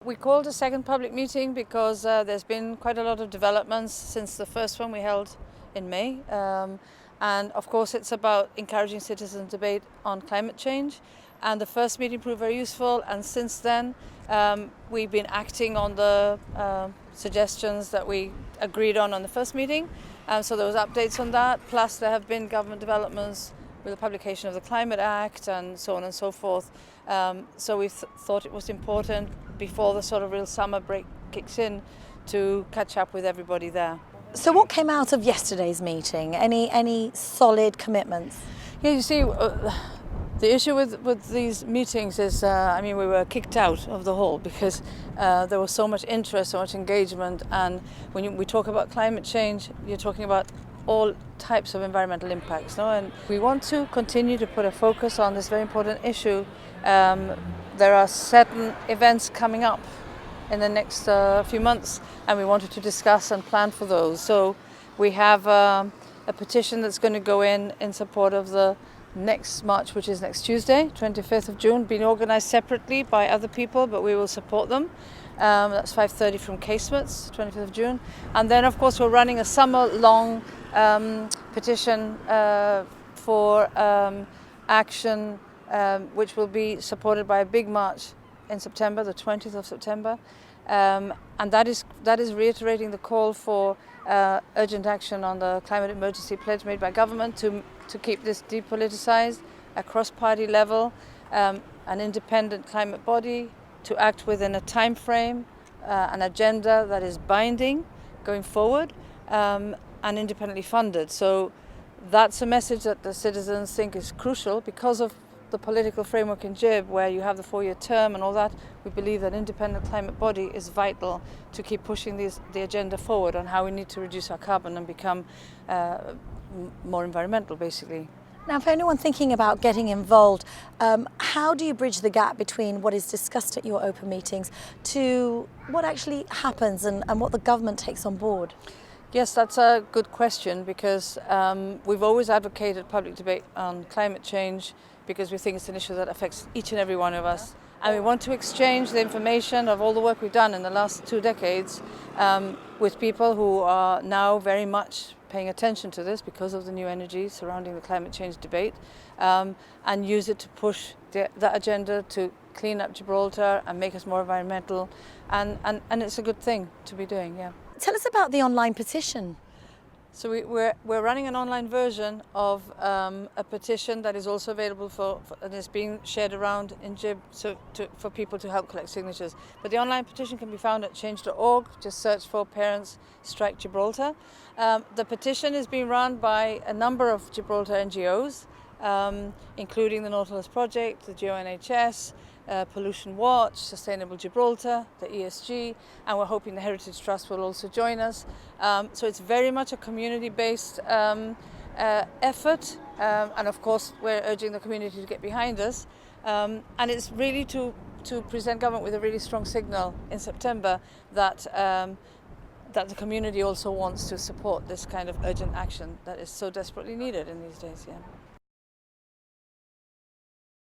We called a second public meeting because there's been quite a lot of developments since the first one we held in May. And of course it's about encouraging citizen debate on climate change. And the first meeting proved very useful, and since then we've been acting on the suggestions that we agreed on the first meeting. So there was updates on that, plus there have been government developments with the publication of the Climate Act and so on and so forth. So we thought it was important before the sort of real summer break kicks in to catch up with everybody there. So what came out of yesterday's meeting? Any solid commitments? Yeah, you see, the issue with these meetings is, we were kicked out of the hall because there was so much interest, so much engagement, and when we talk about climate change, you're talking about all types of environmental impacts, no? And we want to continue to put a focus on this very important issue. There are certain events coming up in the next few months, and we wanted to discuss and plan for those. So we have a petition that's going to go in support of the next march, which is next Tuesday, 25th of June, being organised separately by other people, but we will support them. That's 5:30 from Casemates, 25th of June. And then, of course, we're running a summer-long petition for action, which will be supported by a big march in September, the 20th of September. And that is reiterating the call for urgent action on the climate emergency pledge made by government to keep this de-politicized, a cross-party level, an independent climate body, to act within a time frame, an agenda that is binding going forward, and independently funded. So that's a message that the citizens think is crucial because of the political framework in GIB, where you have the 4-year term and all that. We believe that independent climate body is vital to keep pushing the agenda forward on how we need to reduce our carbon and become more environmental, basically. Now, for anyone thinking about getting involved, how do you bridge the gap between what is discussed at your open meetings to what actually happens and what the government takes on board? Yes, that's a good question, because we've always advocated public debate on climate change because we think it's an issue that affects each and every one of us. And we want to exchange the information of all the work we've done in the last 2 decades with people who are now very much paying attention to this because of the new energy surrounding the climate change debate, and use it to push that agenda to clean up Gibraltar and make us more environmental. And it's a good thing to be doing, yeah. Tell us about the online petition. So we're running an online version of a petition that is also available and is being shared around in GIB for people to help collect signatures. But the online petition can be found at change.org. Just search for Change Strike Gibraltar. The petition is being run by a number of Gibraltar NGOs, including the Nautilus Project, the GONHS, Pollution Watch, Sustainable Gibraltar, the ESG, and we're hoping the Heritage Trust will also join us. So it's very much a community-based effort, and of course we're urging the community to get behind us. And it's really to present government with a really strong signal in September that the community also wants to support this kind of urgent action that is so desperately needed in these days. Yeah.